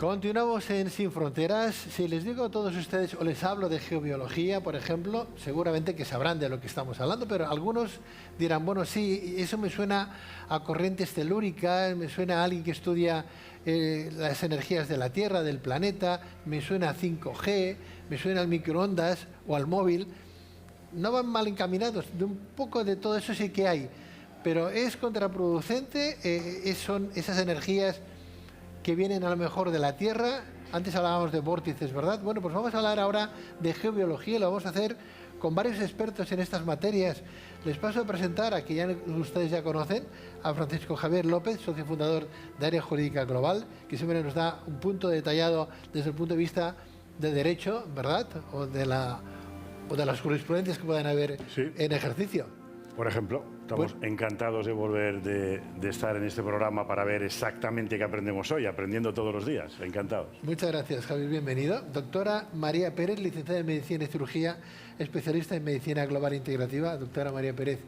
Continuamos en Sin Fronteras. Si les digo a todos ustedes o les hablo de geobiología, por ejemplo, seguramente que sabrán de lo que estamos hablando, pero algunos dirán, bueno, sí, eso me suena a corrientes telúricas, me suena a alguien que estudia las energías de la Tierra, del planeta, me suena a 5G, me suena al microondas o al móvil. No van mal encaminados, de un poco de todo eso sí que hay, pero es contraproducente, son esas energías que vienen a lo mejor de la Tierra. Antes hablábamos de vórtices, ¿verdad? Bueno, pues vamos a hablar ahora de geobiología y lo vamos a hacer con varios expertos en estas materias. Les paso a presentar a quien ustedes ya conocen, a Francisco Javier López, socio fundador de Área Jurídica Global, que siempre nos da un punto detallado desde el punto de vista de derecho, ¿verdad? O de las jurisprudencias que puedan haber en ejercicio. Por ejemplo, estamos encantados de volver de estar en este programa para ver exactamente qué aprendemos hoy, aprendiendo todos los días. Encantados. Muchas gracias, Javier. Bienvenido. Doctora María Pérez, licenciada en Medicina y Cirugía, especialista en Medicina Global Integrativa. Doctora María Pérez,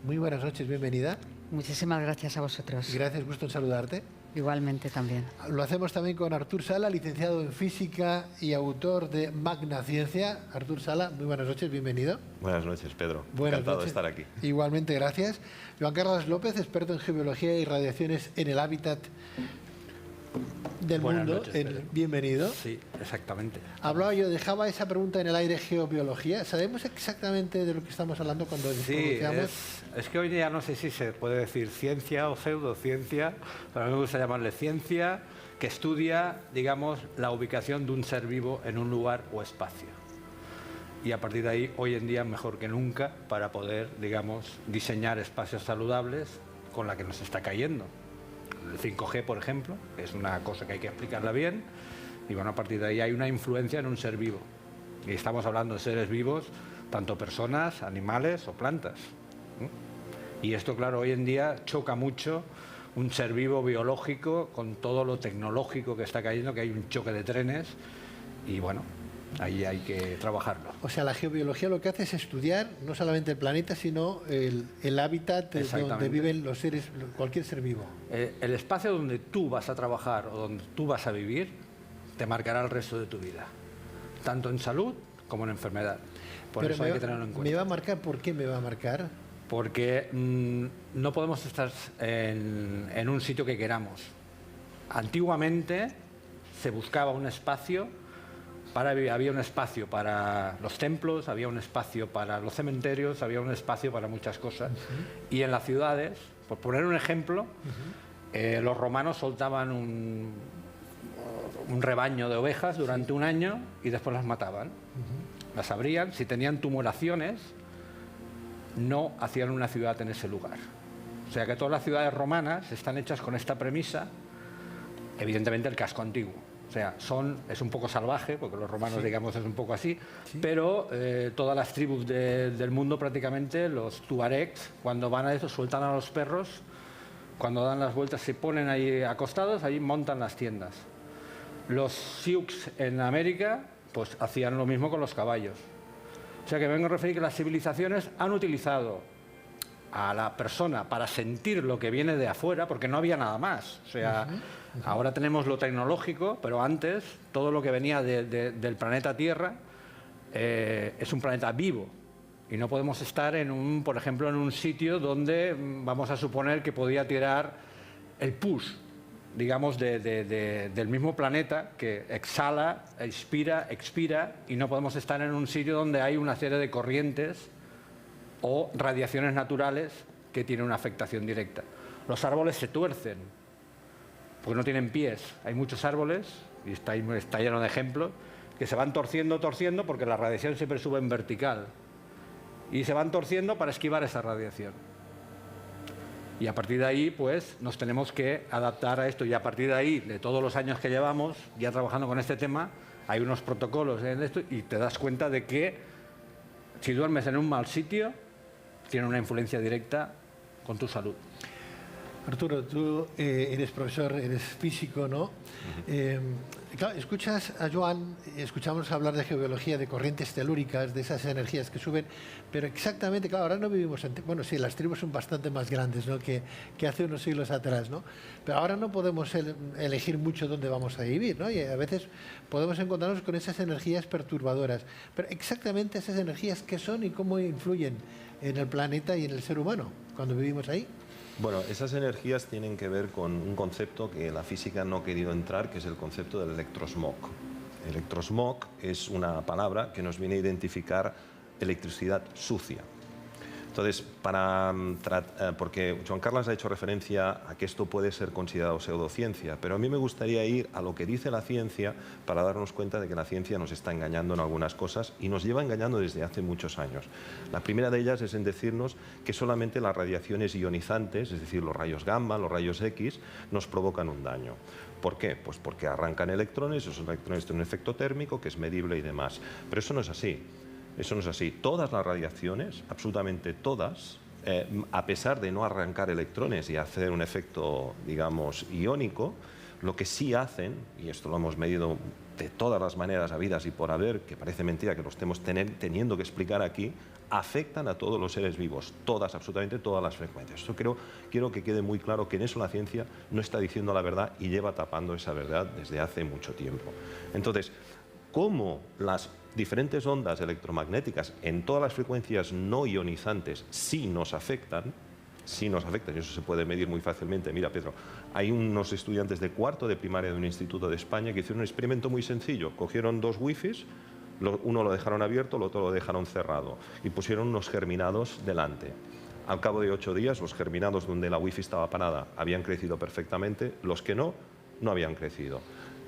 muy buenas noches, bienvenida. Muchísimas gracias a vosotros. Gracias, gusto en saludarte. Igualmente también. Lo hacemos también con Artur Sala, licenciado en Física y autor de Magna Ciencia. Artur Sala, muy buenas noches, bienvenido. Buenas noches, Pedro. Buenas Encantado noches. de estar aquí. Igualmente, gracias. Joan Carlos López, experto en geobiología y radiaciones en el hábitat del mundo. Bienvenido. Sí, exactamente. Hablaba yo, dejaba esa pregunta en el aire, geobiología. ¿Sabemos exactamente de lo que estamos hablando cuando pronunciamos? Es que hoy día no sé si se puede decir ciencia o pseudociencia, pero a mí me gusta llamarle ciencia, que estudia, digamos, la ubicación de un ser vivo en un lugar o espacio. Y a partir de ahí, hoy en día, mejor que nunca, para poder, digamos, diseñar espacios saludables con la que nos está cayendo. El 5G, por ejemplo, que es una cosa que hay que explicarla bien, y bueno, a partir de ahí hay una influencia en un ser vivo. Y estamos hablando de seres vivos, tanto personas, animales o plantas. Y esto, claro, hoy en día choca mucho un ser vivo biológico con todo lo tecnológico que está cayendo, que hay un choque de trenes, y bueno, ahí hay que trabajarlo. O sea, la geobiología lo que hace es estudiar no solamente el planeta, sino el hábitat donde viven los seres, cualquier ser vivo. El espacio donde tú vas a trabajar o donde tú vas a vivir te marcará el resto de tu vida, tanto en salud como en enfermedad. Por eso hay que tenerlo en cuenta. ¿Me va a marcar? ¿Por qué me va a marcar? Porque no podemos estar en un sitio que queramos. Antiguamente se buscaba un espacio había un espacio para los templos, había un espacio para los cementerios, había un espacio para muchas cosas. Y en las ciudades, por poner un ejemplo, los romanos soltaban un rebaño de ovejas durante un año y después las mataban. Las abrían, si tenían tumoraciones, no hacían una ciudad en ese lugar. O sea que todas las ciudades romanas están hechas con esta premisa, evidentemente el casco antiguo. O sea, es un poco salvaje, porque los romanos, digamos, es un poco así, pero todas las tribus del mundo prácticamente, los tuaregs, cuando van a eso, sueltan a los perros, cuando dan las vueltas se ponen ahí acostados, ahí montan las tiendas. Los Sioux en América, pues hacían lo mismo con los caballos. O sea que vengo a referir que las civilizaciones han utilizado a la persona para sentir lo que viene de afuera, porque no había nada más. O sea, ahora tenemos lo tecnológico, pero antes todo lo que venía del planeta Tierra es un planeta vivo. Y no podemos estar, por ejemplo, en un sitio donde vamos a suponer que podía tirar el pus, digamos, del mismo planeta que exhala, inspira, expira, y no podemos estar en un sitio donde hay una serie de corrientes o radiaciones naturales que tienen una afectación directa. Los árboles se tuercen porque no tienen pies. Hay muchos árboles, y está lleno de ejemplos, que se van torciendo porque la radiación siempre sube en vertical. Y se van torciendo para esquivar esa radiación. Y a partir de ahí, pues, nos tenemos que adaptar a esto. Y a partir de ahí, de todos los años que llevamos ya trabajando con este tema, hay unos protocolos en esto y te das cuenta de que si duermes en un mal sitio, tiene una influencia directa con tu salud. Arturo, tú eres profesor, eres físico, ¿no? Claro, escuchas a Joan, escuchamos hablar de geobiología, de corrientes telúricas, de esas energías que suben, pero exactamente, claro, ahora no vivimos en... Bueno, sí, las tribus son bastante más grandes, ¿no?, que hace unos siglos atrás, ¿no? Pero ahora no podemos elegir mucho dónde vamos a vivir, ¿no? Y a veces podemos encontrarnos con esas energías perturbadoras. Pero exactamente esas energías, ¿qué son y cómo influyen en el planeta y en el ser humano cuando vivimos ahí? Bueno, esas energías tienen que ver con un concepto que la física no ha querido entrar, que es el concepto del electrosmog. Electrosmog es una palabra que nos viene a identificar electricidad sucia. Entonces, porque Joan Carles ha hecho referencia a que esto puede ser considerado pseudociencia, pero a mí me gustaría ir a lo que dice la ciencia para darnos cuenta de que la ciencia nos está engañando en algunas cosas y nos lleva engañando desde hace muchos años. La primera de ellas es en decirnos que solamente las radiaciones ionizantes, es decir, los rayos gamma, los rayos X, nos provocan un daño. ¿Por qué? Pues porque arrancan electrones, esos electrones tienen un efecto térmico que es medible y demás. Pero eso no es así. Eso no es así. Todas las radiaciones, absolutamente todas, a pesar de no arrancar electrones y hacer un efecto, digamos, iónico, lo que sí hacen, y esto lo hemos medido de todas las maneras habidas y por haber, que parece mentira que lo estemos teniendo que explicar aquí, afectan a todos los seres vivos, todas, absolutamente todas las frecuencias. Eso quiero que quede muy claro que en eso la ciencia no está diciendo la verdad y lleva tapando esa verdad desde hace mucho tiempo. Entonces, ¿cómo las diferentes ondas electromagnéticas en todas las frecuencias no ionizantes sí nos afectan, y eso se puede medir muy fácilmente? Mira, Pedro, hay unos estudiantes de cuarto de primaria de un instituto de España que hicieron un experimento muy sencillo. Cogieron dos wifis, uno lo dejaron abierto, el otro lo dejaron cerrado y pusieron unos germinados delante. Al cabo de 8 días, los germinados donde la wifi estaba parada habían crecido perfectamente, los que no habían crecido.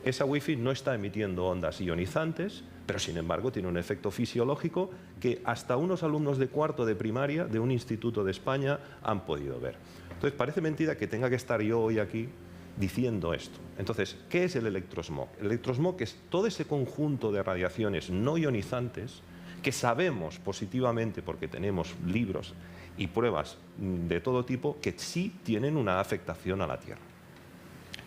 Esa wifi no está emitiendo ondas ionizantes, pero sin embargo tiene un efecto fisiológico que hasta unos alumnos de cuarto de primaria de un instituto de España han podido ver. Entonces parece mentira que tenga que estar yo hoy aquí diciendo esto. Entonces, ¿qué es el electrosmog? El electrosmog es todo ese conjunto de radiaciones no ionizantes que sabemos positivamente, porque tenemos libros y pruebas de todo tipo, que sí tienen una afectación a la Tierra.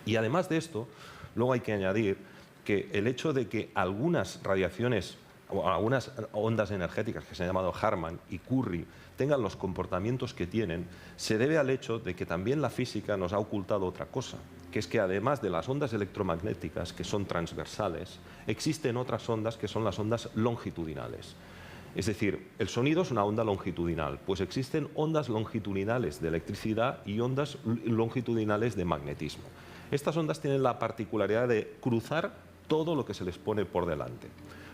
Y además de esto, luego hay que añadir que el hecho de que algunas radiaciones o algunas ondas energéticas que se han llamado Harman y Curry tengan los comportamientos que tienen, se debe al hecho de que también la física nos ha ocultado otra cosa, que es que además de las ondas electromagnéticas, que son transversales, existen otras ondas que son las ondas longitudinales. Es decir, el sonido es una onda longitudinal, pues existen ondas longitudinales de electricidad y ondas longitudinales de magnetismo. Estas ondas tienen la particularidad de cruzar todo lo que se les pone por delante.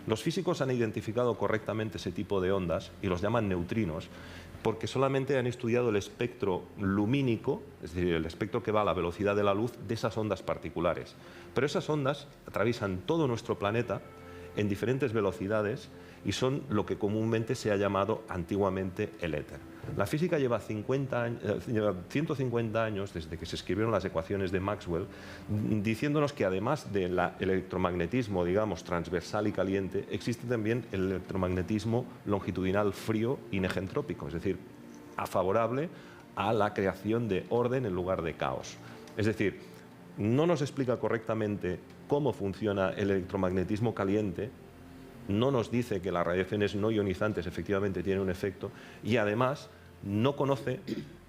Los físicos han identificado correctamente ese tipo de ondas y los llaman neutrinos porque solamente han estudiado el espectro lumínico, es decir, el espectro que va a la velocidad de la luz de esas ondas particulares. Pero esas ondas atraviesan todo nuestro planeta en diferentes velocidades y son lo que comúnmente se ha llamado antiguamente el éter. La física lleva 150 años desde que se escribieron las ecuaciones de Maxwell, diciéndonos que además del electromagnetismo, digamos, transversal y caliente, existe también el electromagnetismo longitudinal frío y negentrópico, es decir, favorable a la creación de orden en lugar de caos. Es decir, no nos explica correctamente cómo funciona el electromagnetismo caliente, no nos dice que las radiaciones no ionizantes efectivamente tienen un efecto y además no conoce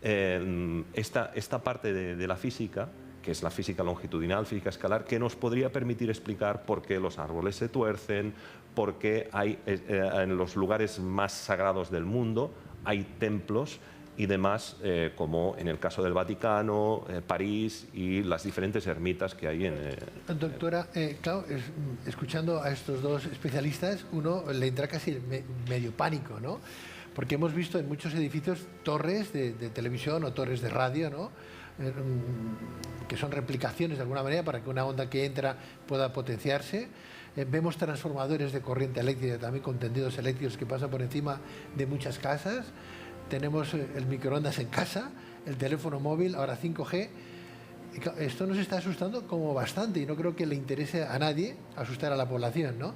esta parte de la física, que es la física longitudinal, física escalar, que nos podría permitir explicar por qué los árboles se tuercen, por qué hay, en los lugares más sagrados del mundo hay templos y demás, como en el caso del Vaticano, París y las diferentes ermitas que hay en... Doctora, claro, escuchando a estos dos especialistas, uno le entra casi medio pánico, ¿no? Porque hemos visto en muchos edificios torres de televisión o torres de radio, ¿no? Que son replicaciones de alguna manera para que una onda que entra pueda potenciarse. Vemos transformadores de corriente eléctrica también con tendidos eléctricos que pasan por encima de muchas casas. Tenemos el microondas en casa, el teléfono móvil, ahora 5G. Esto nos está asustando como bastante y no creo que le interese a nadie asustar a la población, ¿no?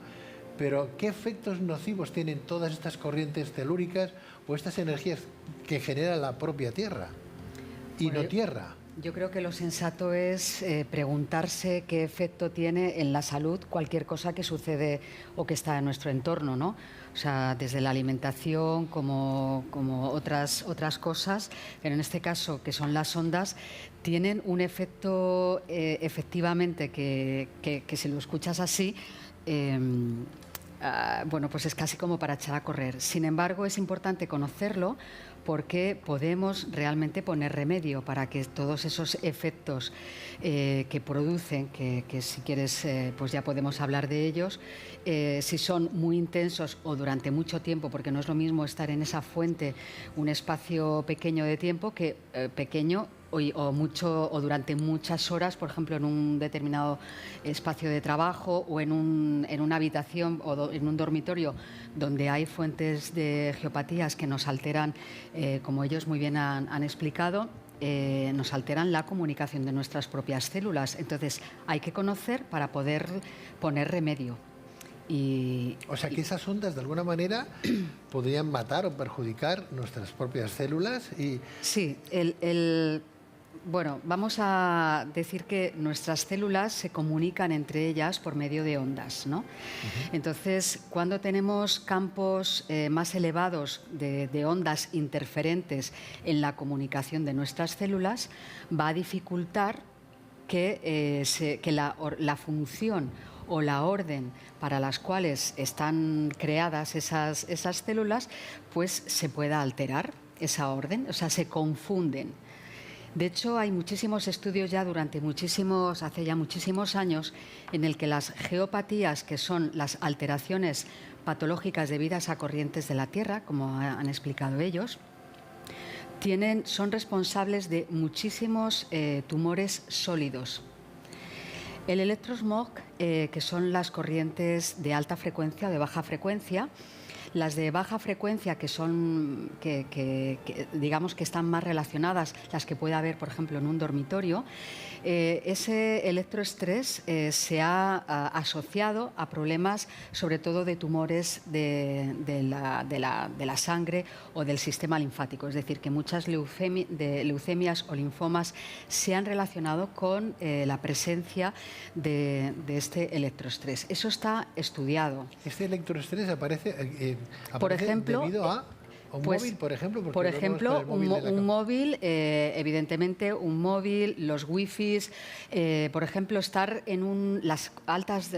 Pero ¿qué efectos nocivos tienen todas estas corrientes telúricas o estas energías que genera la propia Tierra y no Tierra? Yo creo que lo sensato es preguntarse qué efecto tiene en la salud cualquier cosa que sucede o que está en nuestro entorno, ¿no? O sea, desde la alimentación como otras cosas, pero en este caso, que son las ondas, tienen un efecto efectivamente que si lo escuchas así, bueno, pues es casi como para echar a correr. Sin embargo, es importante conocerlo porque podemos realmente poner remedio para que todos esos efectos que producen, que si quieres pues ya podemos hablar de ellos, si son muy intensos o durante mucho tiempo, porque no es lo mismo estar en esa fuente un espacio pequeño de tiempo que pequeño o durante muchas horas, por ejemplo, en un determinado espacio de trabajo o en una habitación o en un dormitorio donde hay fuentes de geopatías que nos alteran, como ellos muy bien han explicado, nos alteran la comunicación de nuestras propias células. Entonces, hay que conocer para poder poner remedio. O sea, que esas ondas de alguna manera podrían matar o perjudicar nuestras propias células. Sí, bueno, vamos a decir que nuestras células se comunican entre ellas por medio de ondas, ¿no? Entonces, cuando tenemos campos más elevados de ondas interferentes en la comunicación de nuestras células, va a dificultar que la función o la orden para las cuales están creadas esas células, pues se pueda alterar esa orden, o sea, se confunden. De hecho, hay muchísimos estudios ya hace ya muchísimos años, en el que las geopatías, que son las alteraciones patológicas debidas a corrientes de la Tierra, como han explicado ellos, son responsables de muchísimos tumores sólidos. El electrosmog, que son las corrientes de alta frecuencia o de baja frecuencia, las de baja frecuencia, que son digamos que están más relacionadas, las que puede haber, por ejemplo, en un dormitorio, ese electroestrés se ha asociado a problemas, sobre todo de tumores de la sangre o del sistema linfático. Es decir, que muchas leucemias o linfomas se han relacionado con la presencia de este electroestrés. Eso está estudiado. ¿Este electroestrés aparece por ejemplo, debido a un móvil, por ejemplo? Por ejemplo, un móvil, evidentemente un móvil, los wifis, por ejemplo, estar en las altas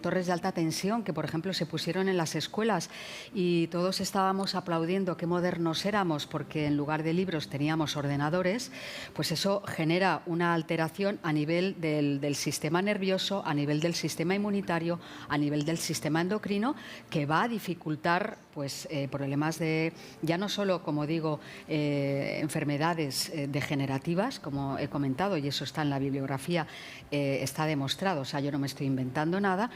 torres de alta tensión que, por ejemplo, se pusieron en las escuelas y todos estábamos aplaudiendo qué modernos éramos porque en lugar de libros teníamos ordenadores, pues eso genera una alteración a nivel del sistema nervioso, a nivel del sistema inmunitario, a nivel del sistema endocrino, que va a dificultar pues problemas ya no solo, como digo, enfermedades degenerativas, como he comentado, y eso está en la bibliografía, está demostrado, o sea, yo no me estoy inventando nada,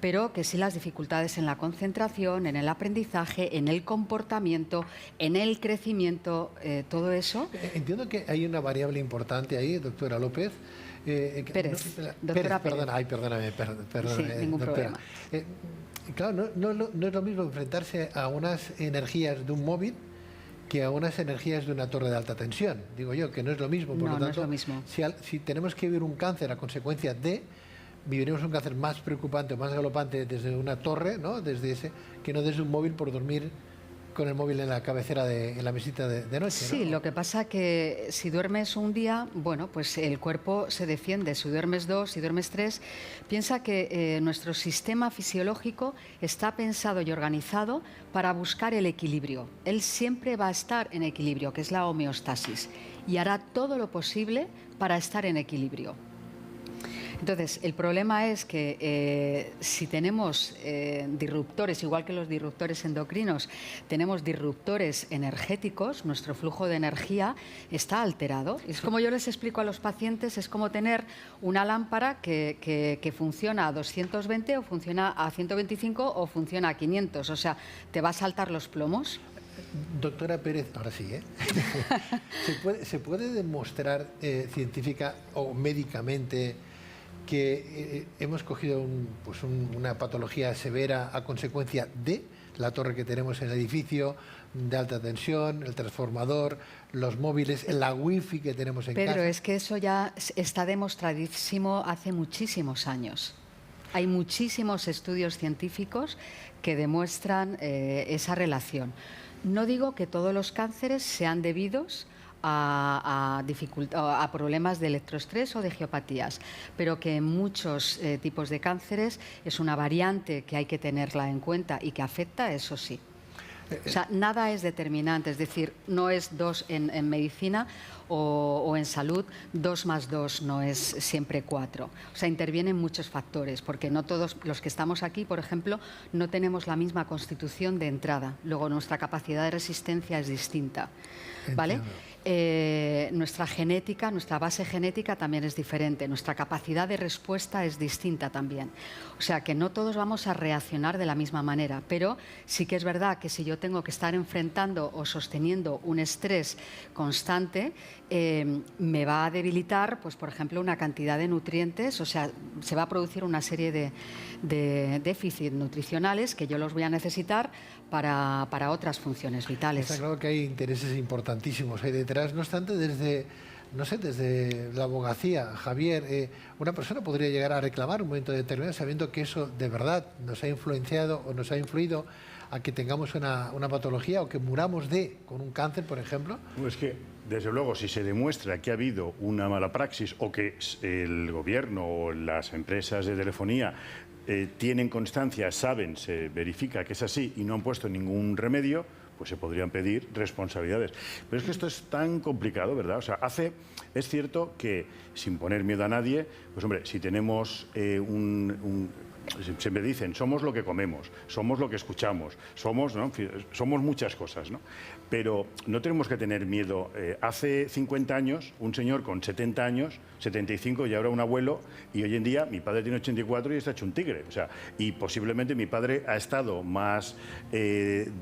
pero que sí las dificultades en la concentración, en el aprendizaje, en el comportamiento, en el crecimiento, todo eso. Entiendo que hay una variable importante ahí, doctora López. Pérez. Perdona, perdóname, sí, ningún doctora. problema. Claro, no es lo mismo enfrentarse a unas energías de un móvil que a unas energías de una torre de alta tensión. Digo yo, que no es lo mismo. Por lo tanto, no es lo mismo. Si tenemos que vivir un cáncer a consecuencia viviremos un cáncer más preocupante, más galopante desde una torre, ¿no? Que no desde un móvil por dormir con el móvil en la cabecera en la mesita de noche, ¿no? Sí, lo que pasa que si duermes un día, bueno, pues el cuerpo se defiende. Si duermes 2, si duermes 3, piensa que nuestro sistema fisiológico está pensado y organizado para buscar el equilibrio. Él siempre va a estar en equilibrio, que es la homeostasis, y hará todo lo posible para estar en equilibrio. Entonces, el problema es que si tenemos disruptores, igual que los disruptores endocrinos, tenemos disruptores energéticos, nuestro flujo de energía está alterado. Es como yo les explico a los pacientes, es como tener una lámpara que funciona a 220 o funciona a 125 o funciona a 500. O sea, te va a saltar los plomos. Doctora Pérez, ahora sí, ¿eh? ¿Se puede demostrar científica o médicamente que hemos cogido una patología severa a consecuencia de la torre que tenemos en el edificio de alta tensión, el transformador, los móviles, la wifi que tenemos en casa. Pedro, es que eso ya está demostradísimo hace muchísimos años. Hay muchísimos estudios científicos que demuestran esa relación. No digo que todos los cánceres sean debidos a problemas de electroestrés o de geopatías, pero que en muchos tipos de cánceres es una variante que hay que tenerla en cuenta y que afecta, eso sí. O sea, nada es determinante, es decir, no es 2 en medicina o en salud, 2 más 2 no es siempre 4. O sea, intervienen muchos factores, porque no todos los que estamos aquí, por ejemplo, no tenemos la misma constitución de entrada. Luego, nuestra capacidad de resistencia es distinta, ¿vale? Nuestra genética, nuestra base genética también es diferente, nuestra capacidad de respuesta es distinta también. O sea que no todos vamos a reaccionar de la misma manera, pero sí que es verdad que si yo tengo que estar enfrentando o sosteniendo un estrés constante, me va a debilitar, pues por ejemplo, una cantidad de nutrientes, o sea, se va a producir una serie de déficits nutricionales que yo los voy a necesitar para otras funciones vitales. Está claro que hay intereses importantísimos ahí detrás. No obstante, desde la abogacía, Javier, una persona podría llegar a reclamar un momento determinado sabiendo que eso de verdad nos ha influenciado o nos ha influido a que tengamos una patología o que muramos con un cáncer, por ejemplo. Pues que, desde luego, si se demuestra que ha habido una mala praxis o que el gobierno o las empresas de telefonía tienen constancia, saben, se verifica que es así y no han puesto ningún remedio, pues se podrían pedir responsabilidades. Pero es que esto es tan complicado, ¿verdad? O sea, es cierto que, sin poner miedo a nadie, pues hombre, si tenemos siempre dicen, somos lo que comemos, somos lo que escuchamos, somos muchas cosas, ¿no? Pero no tenemos que tener miedo. Hace 50 años, un señor con 70 años, 75, y ahora un abuelo, y hoy en día mi padre tiene 84 y está hecho un tigre. O sea, y posiblemente mi padre ha estado más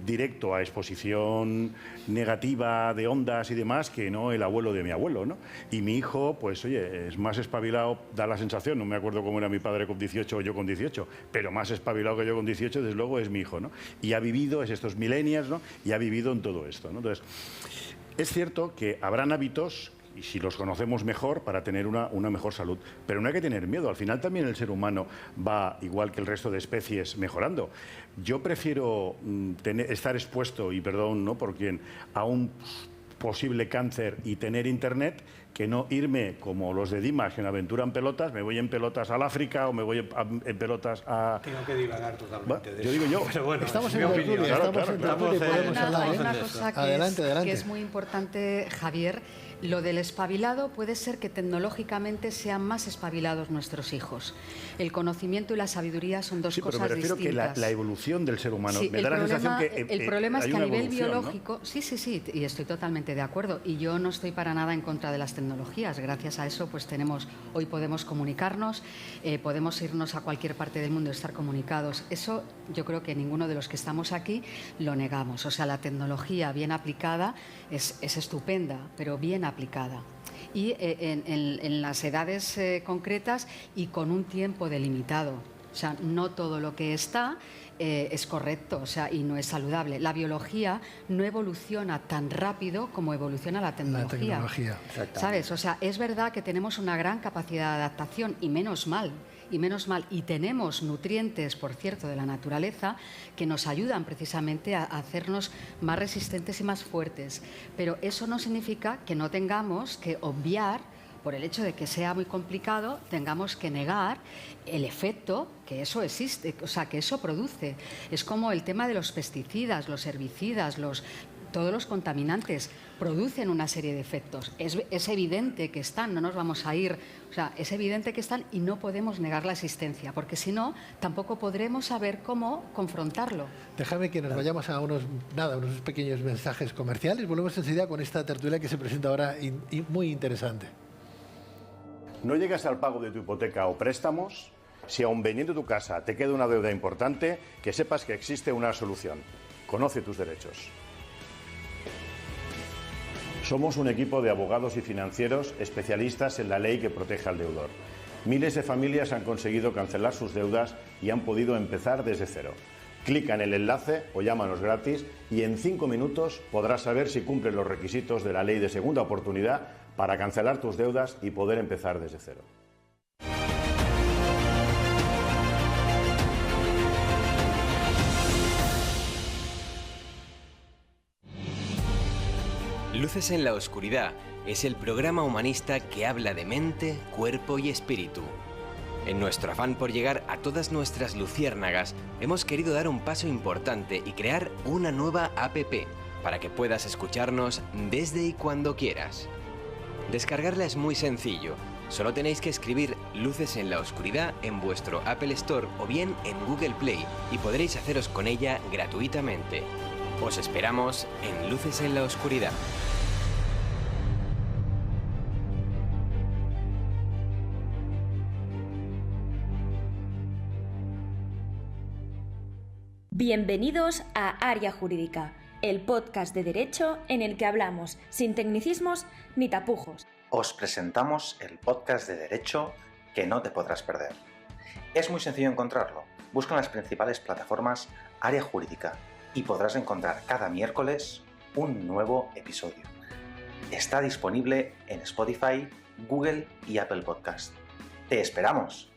directo a exposición negativa de ondas y demás que no el abuelo de mi abuelo, ¿no? Y mi hijo, pues oye, es más espabilado, da la sensación, no me acuerdo cómo era mi padre con 18 o yo con 18, pero más espabilado que yo con 18, desde luego, es mi hijo, ¿no? Y ha vivido, es estos millennials, ¿no? Y ha vivido en todo esto, ¿no? Entonces, es cierto que habrán hábitos, y si los conocemos mejor, para tener una mejor salud. Pero no hay que tener miedo. Al final también el ser humano va, igual que el resto de especies, mejorando. Yo prefiero estar expuesto, y perdón, ¿no?, por quien, a un posible cáncer y tener internet, que no irme como los de Dimas, que me aventuran pelotas, me voy en pelotas al África o me voy en pelotas a... Tengo que divagar totalmente de yo digo yo. Pero bueno, estamos en tertulia, podemos hablar. Hay una cosa que es muy importante, Javier. Lo del espabilado puede ser que tecnológicamente sean más espabilados nuestros hijos. El conocimiento y la sabiduría son dos cosas distintas. Pero me refiero que la evolución del ser humano, sí, me da la sensación que el problema es que a nivel biológico, ¿no? Sí, y estoy totalmente de acuerdo. Y yo no estoy para nada en contra de las tecnologías. Gracias a eso, pues hoy podemos comunicarnos, podemos irnos a cualquier parte del mundo y estar comunicados. Eso yo creo que ninguno de los que estamos aquí lo negamos. O sea, la tecnología bien aplicada es estupenda, pero bien aplicada y en las edades concretas y con un tiempo delimitado. O sea, no todo lo que está es correcto, o sea, y no es saludable. La biología no evoluciona tan rápido como evoluciona la tecnología. ¿Sabes? O sea, es verdad que tenemos una gran capacidad de adaptación y menos mal, y tenemos nutrientes, por cierto, de la naturaleza que nos ayudan precisamente a hacernos más resistentes y más fuertes. Pero eso no significa que no tengamos que obviar, por el hecho de que sea muy complicado, tengamos que negar el efecto que eso existe, o sea, que eso produce. Es como el tema de los pesticidas, los herbicidas, todos los contaminantes producen una serie de efectos. Es evidente que están, no nos vamos a ir, o sea, es evidente que están y no podemos negar la existencia, porque si no, tampoco podremos saber cómo confrontarlo. Déjame que nos vayamos a unos pequeños mensajes comerciales. Volvemos enseguida con esta tertulia que se presenta ahora y muy interesante. ¿No llegas al pago de tu hipoteca o préstamos? Si aun vendiendo tu casa te queda una deuda importante, que sepas que existe una solución. Conoce tus derechos. Somos un equipo de abogados y financieros especialistas en la ley que protege al deudor. Miles de familias han conseguido cancelar sus deudas y han podido empezar desde cero. Clica en el enlace o llámanos gratis y en 5 minutos podrás saber si cumples los requisitos de la ley de segunda oportunidad para cancelar tus deudas y poder empezar desde cero. Luces en la Oscuridad es el programa humanista que habla de mente, cuerpo y espíritu. En nuestro afán por llegar a todas nuestras luciérnagas, hemos querido dar un paso importante y crear una nueva app para que puedas escucharnos desde y cuando quieras. Descargarla es muy sencillo, solo tenéis que escribir Luces en la Oscuridad en vuestro Apple Store o bien en Google Play y podréis haceros con ella gratuitamente. Os esperamos en Luces en la Oscuridad. Bienvenidos a Área Jurídica, el podcast de derecho en el que hablamos sin tecnicismos ni tapujos. Os presentamos el podcast de derecho que no te podrás perder. Es muy sencillo encontrarlo. Busca en las principales plataformas Área Jurídica y podrás encontrar cada miércoles un nuevo episodio. Está disponible en Spotify, Google y Apple Podcast. ¡Te esperamos!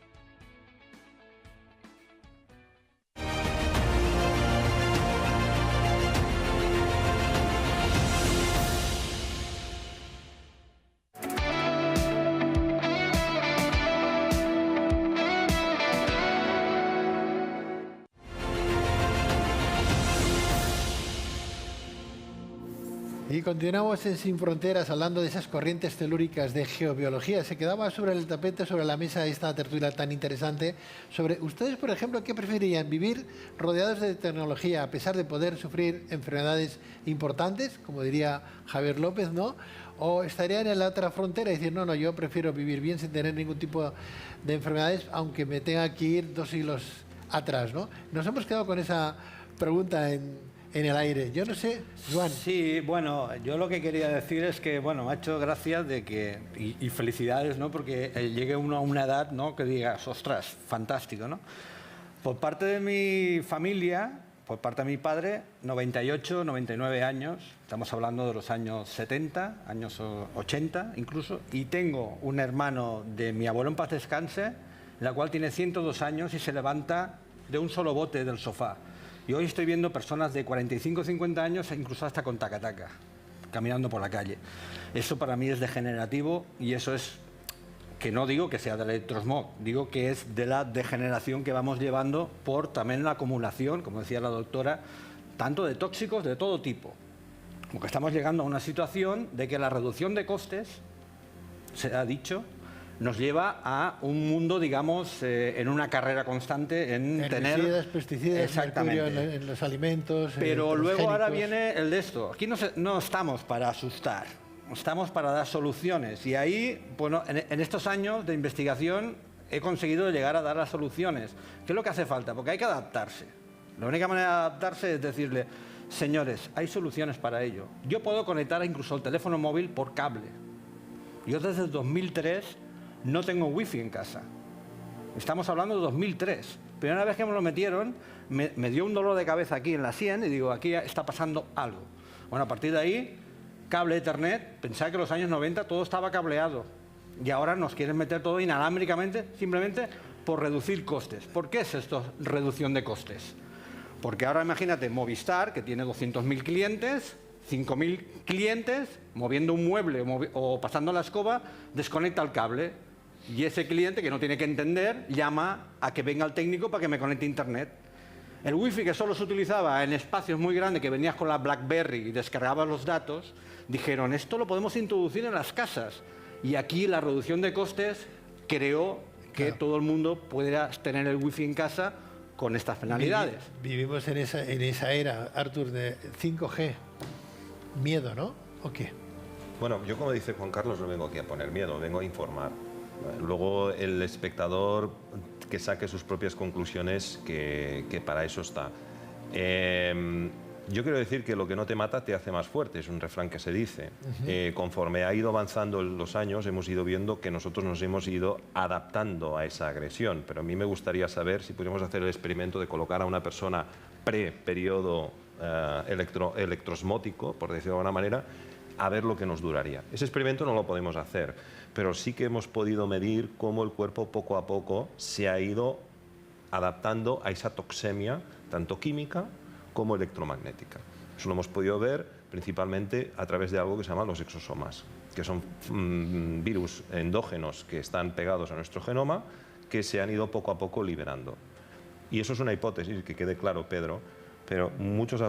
Y continuamos en Sin Fronteras hablando de esas corrientes telúricas de geobiología. Se quedaba sobre el tapete, sobre la mesa, esta tertulia tan interesante sobre ustedes, por ejemplo, ¿qué preferirían? ¿Vivir rodeados de tecnología a pesar de poder sufrir enfermedades importantes, como diría Javier López, ¿no? ¿O estarían en la otra frontera y decir, no, yo prefiero vivir bien sin tener ningún tipo de enfermedades, aunque me tenga que ir 2 siglos atrás, ¿no? Nos hemos quedado con esa pregunta en el aire. Yo no sé, Joan. Sí, bueno, yo lo que quería decir es que, bueno, me ha hecho gracia de que, y felicidades, ¿no? Porque llegue uno a una edad, ¿no? Que digas, ostras, fantástico, ¿no? Por parte de mi familia, por parte de mi padre, 98, 99 años, estamos hablando de los años 70, años 80 incluso, y tengo un hermano de mi abuelo en paz descanse, la cual tiene 102 años y se levanta de un solo bote del sofá. Y hoy estoy viendo personas de 45 o 50 años, incluso hasta con taca-taca, caminando por la calle. Eso para mí es degenerativo y eso es, que no digo que sea del electrosmog, digo que es de la degeneración que vamos llevando por también la acumulación, como decía la doctora, tanto de tóxicos de todo tipo. Porque estamos llegando a una situación de que la reducción de costes, se ha dicho, nos lleva a un mundo, digamos, en una carrera constante en herbicidas, tener... pesticidas, mercurio en los alimentos. Pero luego ahora viene el de esto. Aquí no estamos para asustar, estamos para dar soluciones. Y ahí, bueno, en estos años de investigación he conseguido llegar a dar las soluciones. ¿Qué es lo que hace falta? Porque hay que adaptarse. La única manera de adaptarse es decirle, señores, hay soluciones para ello. Yo puedo conectar incluso el teléfono móvil por cable. Yo desde el 2003... no tengo wifi en casa. Estamos hablando de 2003. Primera vez que me lo metieron, me dio un dolor de cabeza aquí en la sien y digo, aquí está pasando algo. Bueno, a partir de ahí, cable Ethernet, pensaba que en los años 90 todo estaba cableado. Y ahora nos quieren meter todo inalámbricamente, simplemente por reducir costes. ¿Por qué es esto reducción de costes? Porque ahora imagínate, Movistar, que tiene 200.000 clientes, 5.000 clientes, moviendo un mueble o pasando la escoba, desconecta el cable. Y ese cliente, que no tiene que entender, llama a que venga el técnico para que me conecte a Internet. El wifi, que solo se utilizaba en espacios muy grandes, que venías con la BlackBerry y descargabas los datos, dijeron, esto lo podemos introducir en las casas. Y aquí la reducción de costes creó que todo el mundo pudiera tener el wifi en casa con estas penalidades. Vivimos en esa era, Artur, de 5G. Miedo, ¿no? ¿O qué? Bueno, yo como dice Juan Carlos no vengo aquí a poner miedo, vengo a informar. Luego el espectador que saque sus propias conclusiones, que para eso está. Yo quiero decir que lo que no te mata te hace más fuerte, es un refrán que se dice. Conforme ha ido avanzando los años, hemos ido viendo que nosotros nos hemos ido adaptando a esa agresión. Pero a mí me gustaría saber si pudiéramos hacer el experimento de colocar a una persona pre-periodo electrosmótico, por decirlo de alguna manera, a ver lo que nos duraría. Ese experimento no lo podemos hacer, pero sí que hemos podido medir cómo el cuerpo poco a poco se ha ido adaptando a esa toxemia, tanto química como electromagnética. Eso lo hemos podido ver principalmente a través de algo que se llama los exosomas, que son virus endógenos que están pegados a nuestro genoma, que se han ido poco a poco liberando. Y eso es una hipótesis, que quede claro, Pedro, pero muchos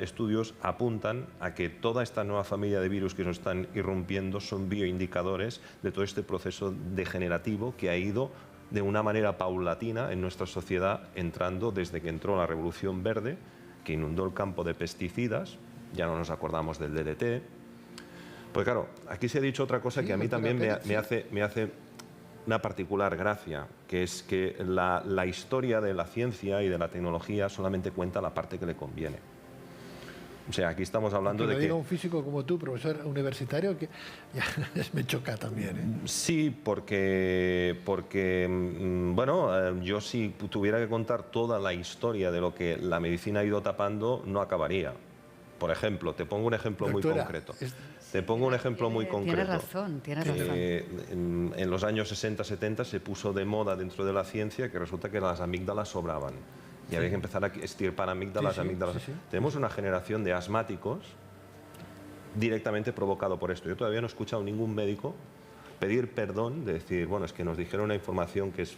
estudios apuntan a que toda esta nueva familia de virus que nos están irrumpiendo son bioindicadores de todo este proceso degenerativo que ha ido de una manera paulatina en nuestra sociedad, entrando desde que entró la Revolución Verde, que inundó el campo de pesticidas, ya no nos acordamos del DDT. Pues claro, aquí se ha dicho otra cosa que a mí también me hace una particular gracia, que es que la historia de la ciencia y de la tecnología solamente cuenta la parte que le conviene. O sea, aquí estamos hablando de que... diga un físico como tú, profesor universitario, que ya me choca también, ¿eh? Sí, porque bueno, yo si tuviera que contar toda la historia de lo que la medicina ha ido tapando, no acabaría. Por ejemplo, te pongo un ejemplo muy concreto. Tiene razón. En los años 60-70 se puso de moda dentro de la ciencia que resulta que las amígdalas sobraban. Y había que empezar a extirpar amígdalas. Tenemos una generación de asmáticos directamente provocado por esto. Yo todavía no he escuchado a ningún médico pedir perdón, de decir, bueno, es que nos dijeron una información que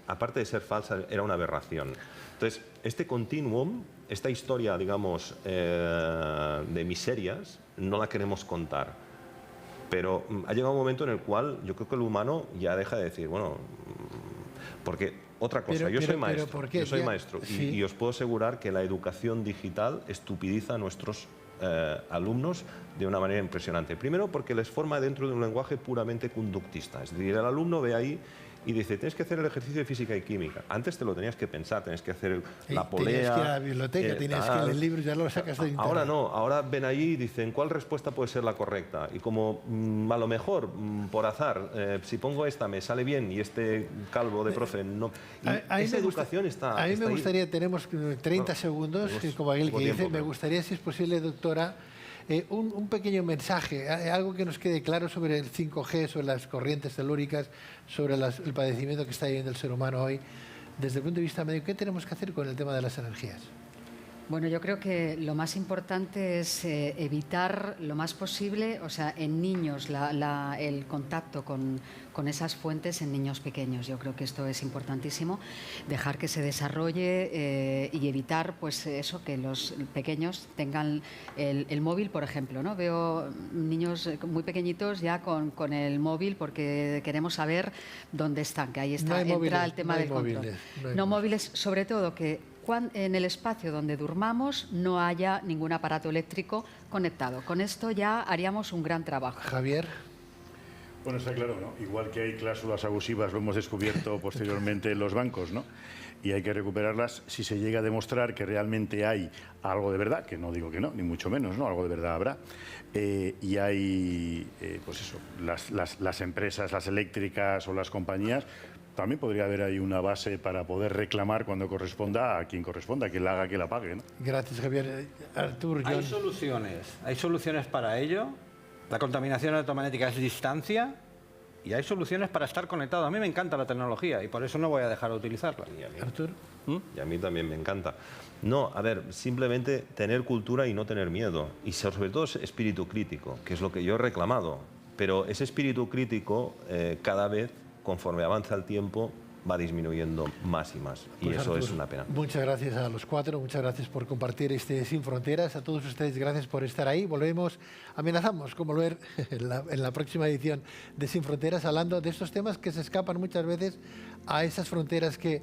aparte de ser falsa, era una aberración. Entonces, este continuum, esta historia, digamos, de miserias, no la queremos contar. Pero ha llegado un momento en el cual yo creo que el humano ya deja de decir, bueno, porque... Otra cosa, yo soy maestro y os puedo asegurar que la educación digital estupidiza a nuestros alumnos de una manera impresionante. Primero porque les forma dentro de un lenguaje puramente conductista. Es decir, el alumno ve ahí y dice, tienes que hacer el ejercicio de física y química. Antes te lo tenías que pensar, tenías que hacer la polea... Tenías que ir a la biblioteca, tenías que leer libros, ya lo sacas de internet. Ahora no, ahora ven allí y dicen, ¿cuál respuesta puede ser la correcta? Y como a lo mejor, por azar, si pongo esta me sale bien y este calvo de profe no... Esa educación está... A mí me gustaría, tenemos 30 segundos, como aquel que dice, me gustaría, si es posible, doctora, un pequeño mensaje, algo que nos quede claro sobre el 5G, sobre las corrientes telúricas, sobre el padecimiento que está viviendo el ser humano hoy. Desde el punto de vista médico, ¿qué tenemos que hacer con el tema de las energías? Bueno, yo creo que lo más importante es evitar lo más posible, o sea, en niños, el contacto con esas fuentes en niños pequeños. Yo creo que esto es importantísimo, dejar que se desarrolle y evitar, pues eso, que los pequeños tengan el móvil, por ejemplo, ¿no? Veo niños muy pequeñitos ya con el móvil porque queremos saber dónde están, que ahí está, entra el tema del control. No móviles, sobre todo que en el espacio donde durmamos no haya ningún aparato eléctrico conectado. Con esto ya haríamos un gran trabajo. Javier. Bueno, está claro, ¿no? Igual que hay cláusulas abusivas, lo hemos descubierto posteriormente en los bancos, ¿no? Y hay que recuperarlas si se llega a demostrar que realmente hay algo de verdad, que no digo que no, ni mucho menos, ¿no? Algo de verdad habrá. Y hay, pues eso, las empresas, las eléctricas o las compañías. También podría haber ahí una base para poder reclamar cuando corresponda a quien corresponda, que la haga, que la pague, ¿no? Gracias, Javier. Artur, John. Hay soluciones para ello. La contaminación electromagnética es distancia y hay soluciones para estar conectado. A mí me encanta la tecnología y por eso no voy a dejar de utilizarla. Artur. Y a mí también me encanta. No, a ver, simplemente tener cultura y no tener miedo. Y sobre todo espíritu crítico, que es lo que yo he reclamado. Pero ese espíritu crítico cada vez, conforme avanza el tiempo, va disminuyendo más y más. Y pues eso Artur, es una pena. Muchas gracias a los cuatro, muchas gracias por compartir este Sin Fronteras. A todos ustedes, gracias por estar ahí. Amenazamos con volver en la próxima edición de Sin Fronteras, hablando de estos temas que se escapan muchas veces a esas fronteras que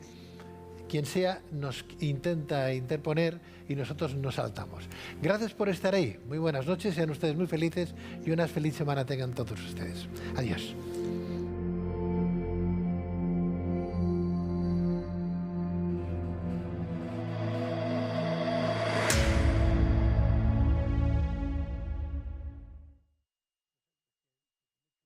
quien sea nos intenta interponer y nosotros nos saltamos. Gracias por estar ahí. Muy buenas noches, sean ustedes muy felices y una feliz semana tengan todos ustedes. Adiós.